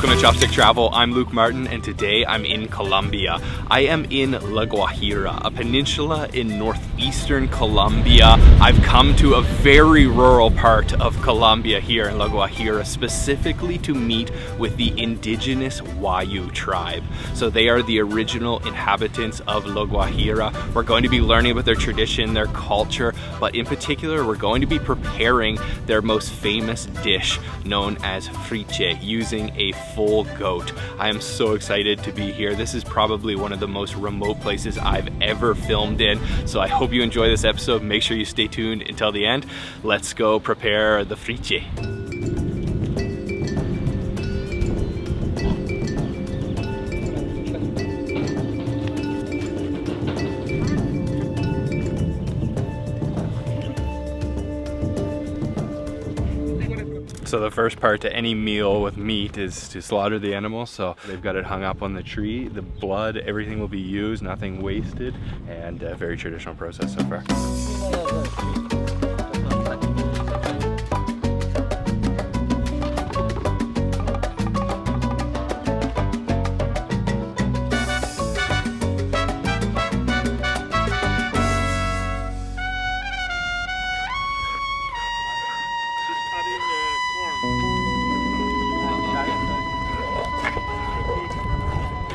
Welcome to Chopstick Travel. I'm Luke Martin and today I'm in Colombia. I am in La Guajira, a peninsula in northeastern Colombia. I've come to a very rural part of Colombia here in La Guajira, specifically to meet with the indigenous Wayuu tribe. So they are the original inhabitants of La Guajira. We're going to be learning about their tradition, their culture, but in particular we're going to be preparing their most famous dish known as friche, using a full goat. I am so excited to be here. This is probably one of the most remote places I've ever filmed in, so I hope you enjoy this episode. Make sure you stay tuned until the end. Let's go prepare the friche. So the first part to any meal with meat is to slaughter the animal. So they've got it hung up on the tree. The blood, everything will be used, nothing wasted, and a very traditional process so far.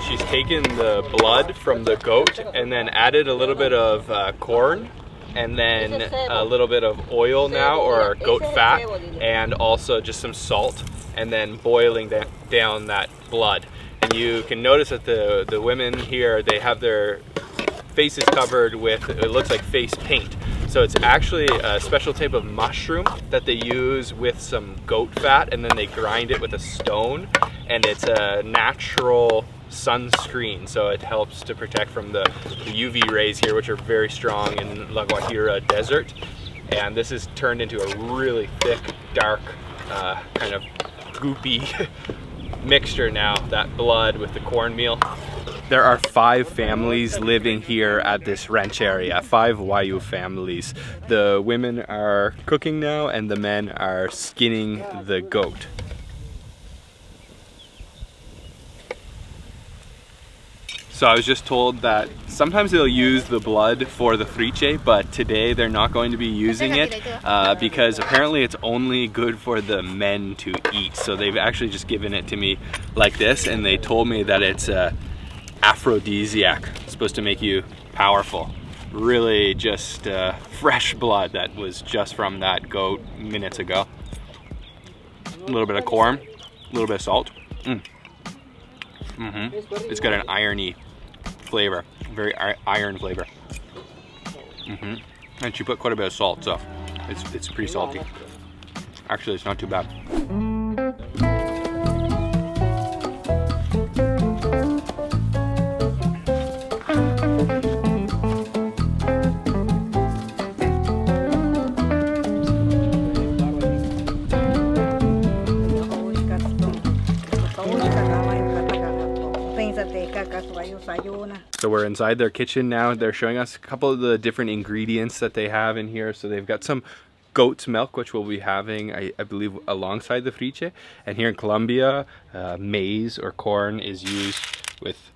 She's taken the blood from the goat and then added a little bit of corn and then a little bit of oil now, or goat fat, and also just some salt, and then boiling down that blood. And you can notice that the women here, they have their faces covered with, it looks like face paint. So it's actually a special type of mushroom that they use with some goat fat, and then they grind it with a stone, and it's a natural sunscreen, so it helps to protect from the UV rays here, which are very strong in La Guajira desert. And this is turned into a really thick, dark, kind of goopy mixture now, that blood with the cornmeal. There are 5 families living here at this ranch area, 5 Wayuu families. The women are cooking now and the men are skinning the goat. So I was just told that sometimes they'll use the blood for the friche, but today they're not going to be using it because apparently it's only good for the men to eat. So they've actually just given it to me like this, and they told me that it's aphrodisiac. It's supposed to make you powerful. Really just fresh blood that was just from that goat minutes ago. A little bit of corn, a little bit of salt. It's got an irony flavor, very iron flavor. And she put quite a bit of salt, so it's pretty salty. Actually, it's not too bad. So we're inside their kitchen now. They're showing us a couple of the different ingredients that they have in here. So they've got some goat's milk, which we'll be having, I believe, alongside the friche. And here in Colombia, maize or corn is used with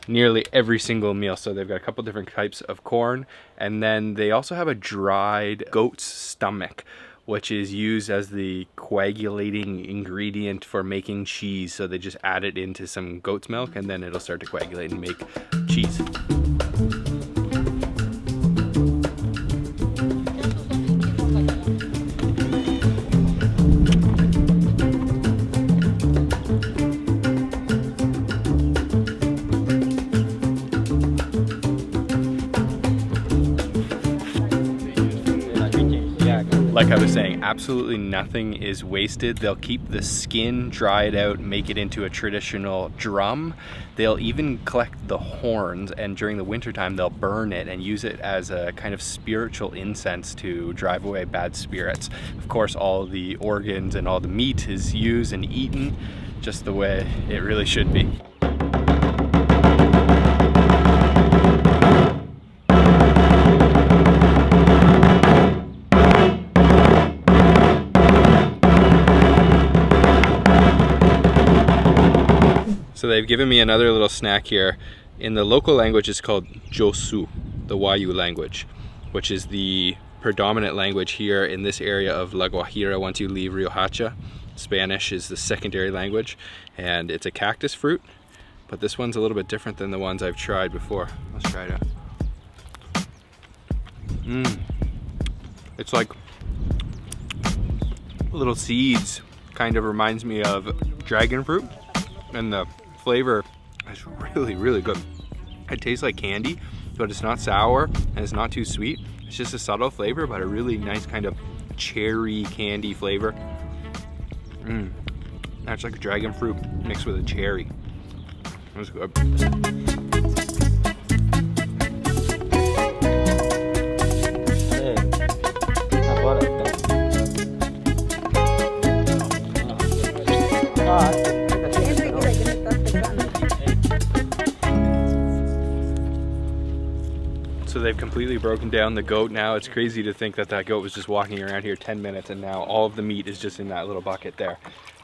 nearly every single meal. So they've got a couple different types of corn. And then they also have a dried goat's stomach, which is used as the coagulating ingredient for making cheese. So they just add it into some goat's milk and then it'll start to coagulate and make cheese. Like I was saying, absolutely nothing is wasted. They'll keep the skin dried out, make it into a traditional drum. They'll even collect the horns, and during the wintertime they'll burn it and use it as a kind of spiritual incense to drive away bad spirits. Of course, all the organs and all the meat is used and eaten just the way it really should be. So they've given me another little snack here. In the local language, it's called Josu, the Wayuu language, which is the predominant language here in this area of La Guajira once you leave Riohacha. Spanish is the secondary language, and it's a cactus fruit, but this one's a little bit different than the ones I've tried before. Let's try it out. It's like little seeds. Kind of reminds me of dragon fruit, and the flavor is really, really good. It tastes like candy, but it's not sour and it's not too sweet. It's just a subtle flavor, but a really nice kind of cherry candy flavor. That's like a dragon fruit mixed with a cherry. That's good. So they've completely broken down the goat now. It's crazy to think that that goat was just walking around here 10 minutes and now all of the meat is just in that little bucket there.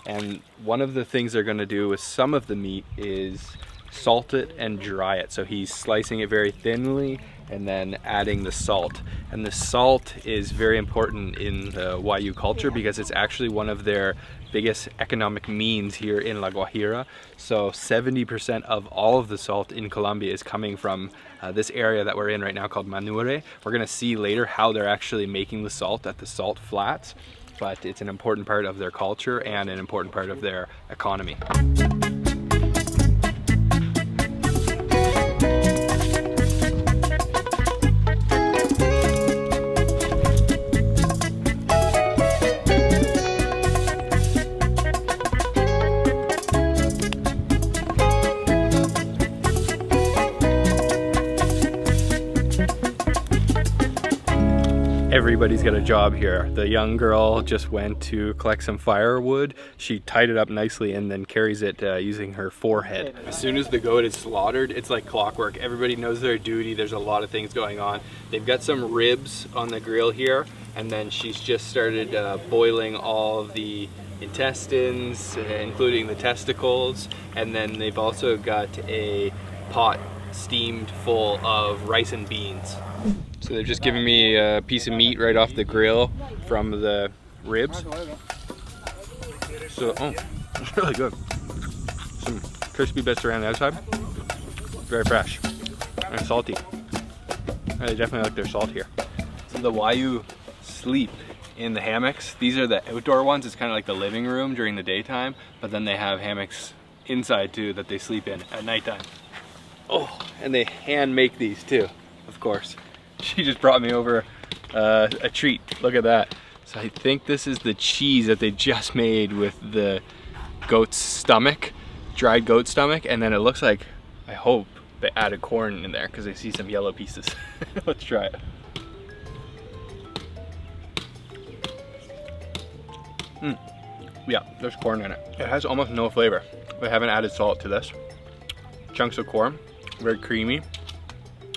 And one of the things they're gonna do with some of the meat is salt it and dry it. So he's slicing it very thinly and then adding the salt. And the salt is very important in the Wayuu culture because it's actually one of their biggest economic means here in La Guajira. So 70% of all of the salt in Colombia is coming from this area that we're in right now called Manaure. We're gonna see later how they're actually making the salt at the salt flats, but it's an important part of their culture and an important part of their economy. Everybody's got a job here. The young girl just went to collect some firewood. She tied it up nicely and then carries it using her forehead. As soon as the goat is slaughtered, it's like clockwork. Everybody knows their duty. There's a lot of things going on. They've got some ribs on the grill here, and then she's just started boiling all of the intestines, including the testicles, and then they've also got a pot steamed full of rice and beans. So they're just giving me a piece of meat right off the grill from the ribs. So, oh, it's really good. Some crispy bits around the outside. Very fresh and salty. I definitely like their salt here. So the Wayuu sleep in the hammocks. These are the outdoor ones. It's kind of like the living room during the daytime, but then they have hammocks inside too that they sleep in at nighttime. Oh, and they hand make these too, of course. She just brought me over a treat. Look at that. So I think this is the cheese that they just made with the goat's stomach, dried goat stomach, and then it looks like, I hope, they added corn in there because I see some yellow pieces. Let's try it. Yeah, there's corn in it. It has almost no flavor. They haven't added salt to this. Chunks of corn, very creamy.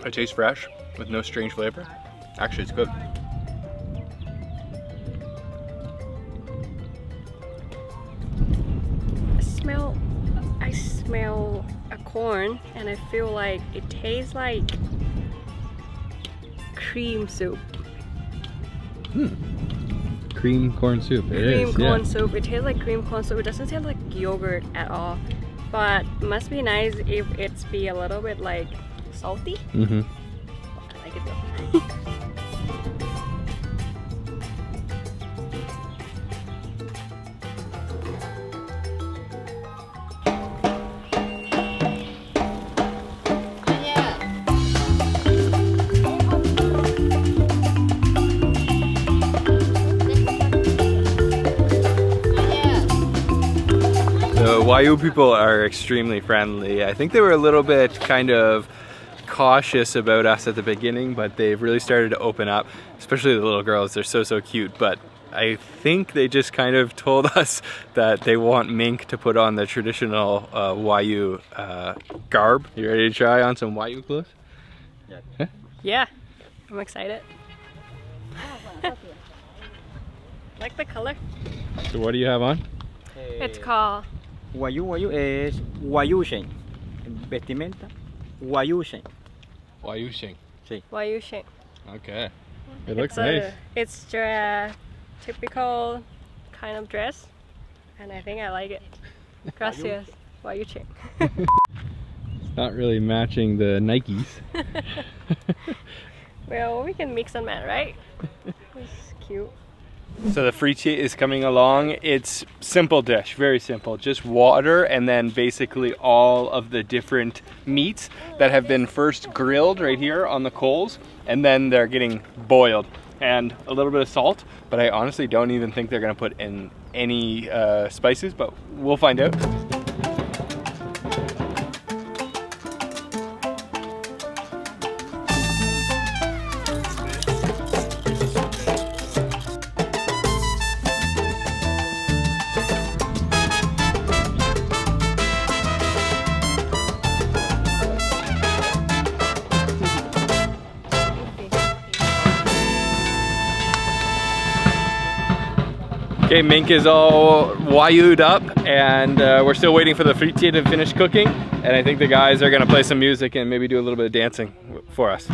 It tastes fresh with no strange flavor. Actually, it's good. I smell a corn and I feel like it tastes like cream soup. Cream corn soup. Cream corn soup. It tastes like cream corn soup. It doesn't taste like yogurt at all. But it must be nice if it's be a little bit like salty. I like it though. The Wayuu people are extremely friendly. I think they were a little bit kind of cautious about us at the beginning, but they've really started to open up, especially the little girls. They're so cute, but I think they just kind of told us that they want mink to put on the traditional Wayuu garb. You ready to try on some Wayuu clothes? Yeah. Huh? Yeah, I'm excited. Like the color. So what do you have on? It's called Wayuu es Wayuu vestimenta. Wayuu. Wayuu sheng. Sí. Wayuu sheng. Okay. It looks It's nice. It's a typical kind of dress, and I think I like it. Gracias. Wayuu sheng. It's not really matching the Nikes. Well, we can mix and match, right? It's cute. So the friche is coming along. It's simple dish, very simple. Just water and then basically all of the different meats that have been first grilled right here on the coals, and then they're getting boiled. And a little bit of salt, but I honestly don't even think they're gonna put in any spices, but we'll find out. Okay, Mink is all wayu'd up, and we're still waiting for the friche to finish cooking. And I think the guys are gonna play some music and maybe do a little bit of dancing for us.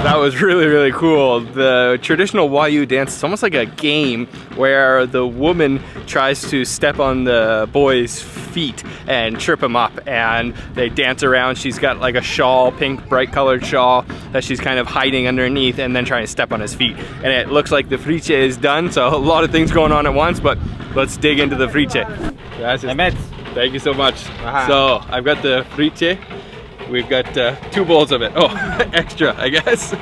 That was really, really cool. The traditional Wayuu dance is almost like a game where the woman tries to step on the boy's feet and trip him up, and they dance around. She's got like a shawl, pink, bright colored shawl that she's kind of hiding underneath and then trying to step on his feet. And it looks like the friche is done, so a lot of things going on at once, but let's dig into the friche. Gracias. Thank you so much. So I've got the friche. We've got 2 bowls of it. Oh, extra, I guess.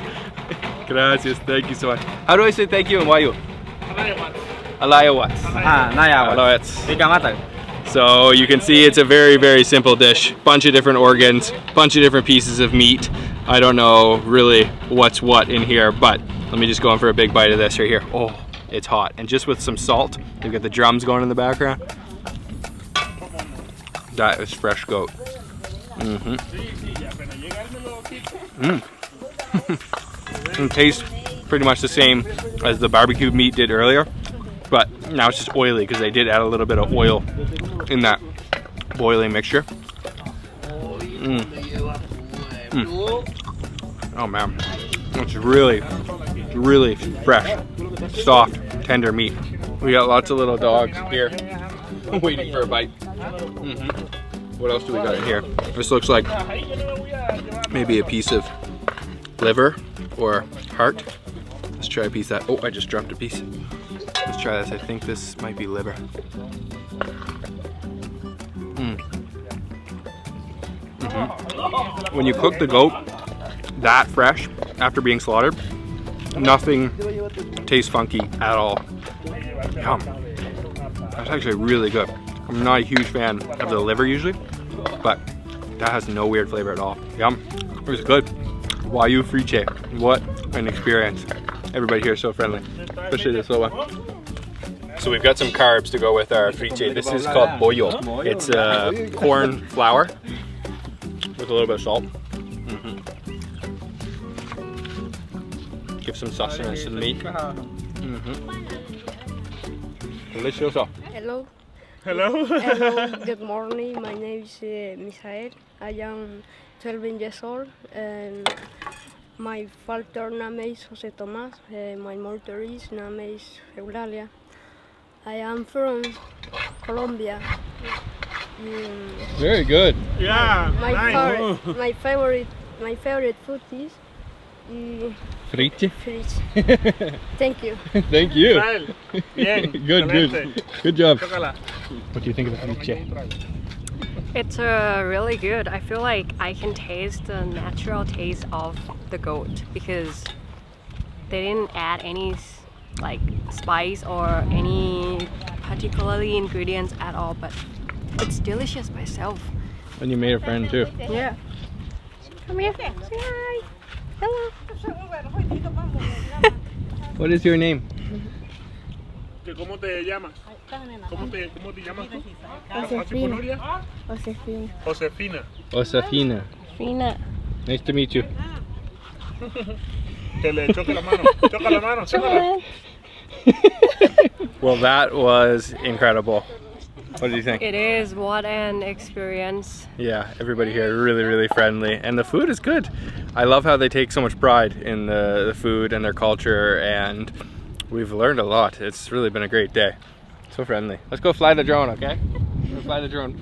Gracias, thank you so much. How do I say thank you in Wayuu? Alayawats. Alayawats. So you can see it's a very, very simple dish. Bunch of different organs, bunch of different pieces of meat. I don't know really what's what in here, but let me just go in for a big bite of this right here. Oh, it's hot. And just with some salt, we've got the drums going in the background. That is fresh goat. It tastes pretty much the same as the barbecue meat did earlier, but now it's just oily because they did add a little bit of oil in that boiling mixture. Oh man, it's really, really fresh, soft, tender meat. We got lots of little dogs here waiting for a bite. What else do we got in here? This looks like maybe a piece of liver or heart. Let's try a piece of that. Oh, I just dropped a piece. Let's try this. I think this might be liver. When you cook the goat that fresh after being slaughtered, nothing tastes funky at all. Yum. That's actually really good. I'm not a huge fan of the liver usually, but that has no weird flavor at all. Yum. It was good. Wayuu friche. What an experience. Everybody here is so friendly, especially this little one. So we've got some carbs to go with our friche. This is called boyo. It's corn flour with a little bit of salt. Give some sustenance to the meat. Delicioso. Hello. Hello. Hello. Good morning. My name is Misael. I am 12 years old, and my father name is Jose Tomas. My mother is name is Eulalia. I am from Colombia. Very good. Yeah. My favorite food is Friche. friche. Thank you. Thank you. Bien. Good job. What do you think of the friche? It's really good. I feel like I can taste the natural taste of the goat because they didn't add any like spice or any particularly ingredients at all, but it's delicious by itself. And you made a friend too. Yeah. Come here. Say hi. Hello. What is your name? ¿Cómo te llamas? ¿Cómo te llamas tú? Josefina. Josefina. Josefina. Fina. Nice to meet you. Que le choque la mano. Choca la mano. Chócala. Well, that was incredible. What do you think? It is. What an experience. Yeah, everybody here really, really friendly, and the food is good. I love how they take so much pride in the food and their culture, and we've learned a lot. It's really been a great day. So friendly. Let's go fly the drone, okay? Let's fly the drone.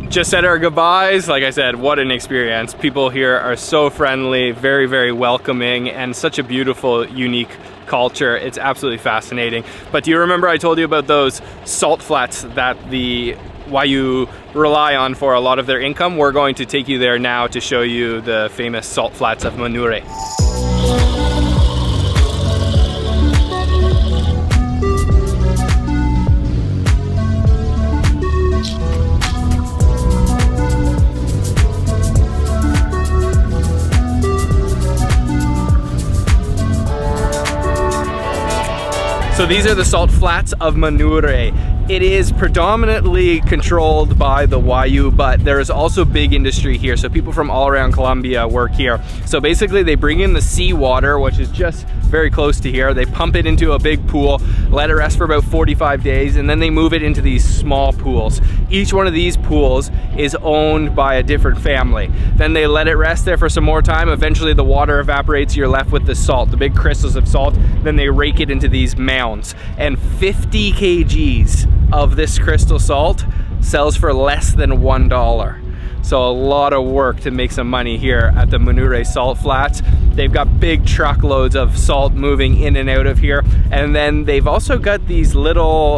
Just said our goodbyes. Like I said, what an experience. People here are so friendly, very, very welcoming, and such a beautiful, unique culture. It's absolutely fascinating. But do you remember I told you about those salt flats that the Wayuu rely on for a lot of their income? We're going to take you there now to show you the famous salt flats of Manaure. So these are the salt flats of Manaure. It is predominantly controlled by the Wayuu, but there is also big industry here. So people from all around Colombia work here. So basically they bring in the seawater, which is just very close to here. They pump it into a big pool, let it rest for about 45 days, and then they move it into these small pools. Each one of these pools is owned by a different family. Then they let it rest there for some more time. Eventually the water evaporates, you're left with the salt, the big crystals of salt. Then they rake it into these mounds. And 50 kgs of this crystal salt sells for less than $1. So a lot of work to make some money here at the Manaure salt flats. They've got big truckloads of salt moving in and out of here. And then they've also got these little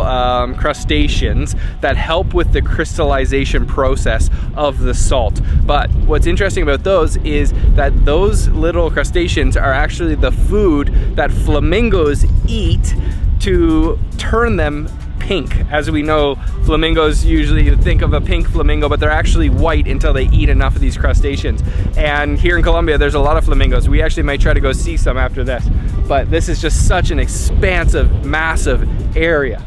crustaceans that help with the crystallization process of the salt. But what's interesting about those is that those little crustaceans are actually the food that flamingos eat to turn them pink. As we know, flamingos, usually you think of a pink flamingo, but they're actually white until they eat enough of these crustaceans. And here in Colombia, there's a lot of flamingos. We actually might try to go see some after this. But this is just such an expansive, massive area.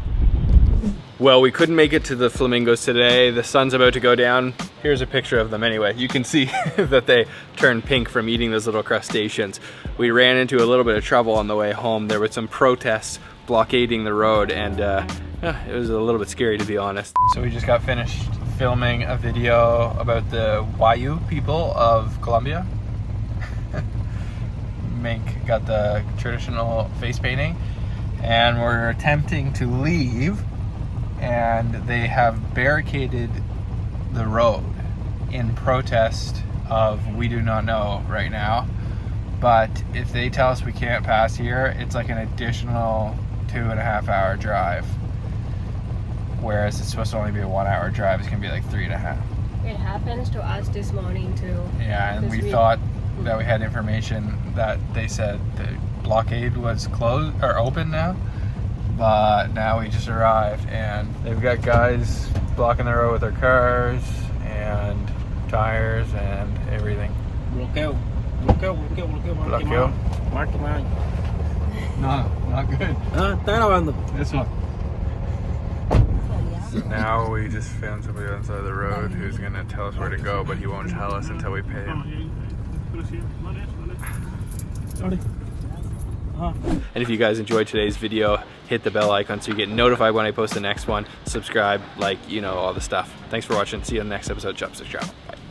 Well, we couldn't make it to the flamingos today. The sun's about to go down. Here's a picture of them anyway. You can see that they turn pink from eating those little crustaceans. We ran into a little bit of trouble on the way home. There were some protests blockading the road, and it was a little bit scary, to be honest. So we just got finished filming a video about the Wayuu people of Colombia. Mink got the traditional face painting, and we're attempting to leave, and they have barricaded the road in protest of we do not know right now. But if they tell us we can't pass here, it's like an additional 2.5 hour drive. Whereas it's supposed to only be a 1 hour drive, it's gonna be like 3.5. It happens to us this morning too. Yeah, and we thought that we had information that they said the blockade was closed or open now, but now we just arrived and they've got guys blocking the road with their cars and tires and everything. Bloqueo. Bloqueo, bloqueo, bloqueo. Bloqueo? Marque mal. No, not good. Ah, está grabando. This one. Now we just found somebody on the side of the road who's gonna tell us where to go, but he won't tell us until we pay him. And if you guys enjoyed today's video, hit the bell icon so you get notified when I post the next one. Subscribe, like, you know, all the stuff. Thanks for watching. See you in the next episode of Chopsticks Travel. Bye.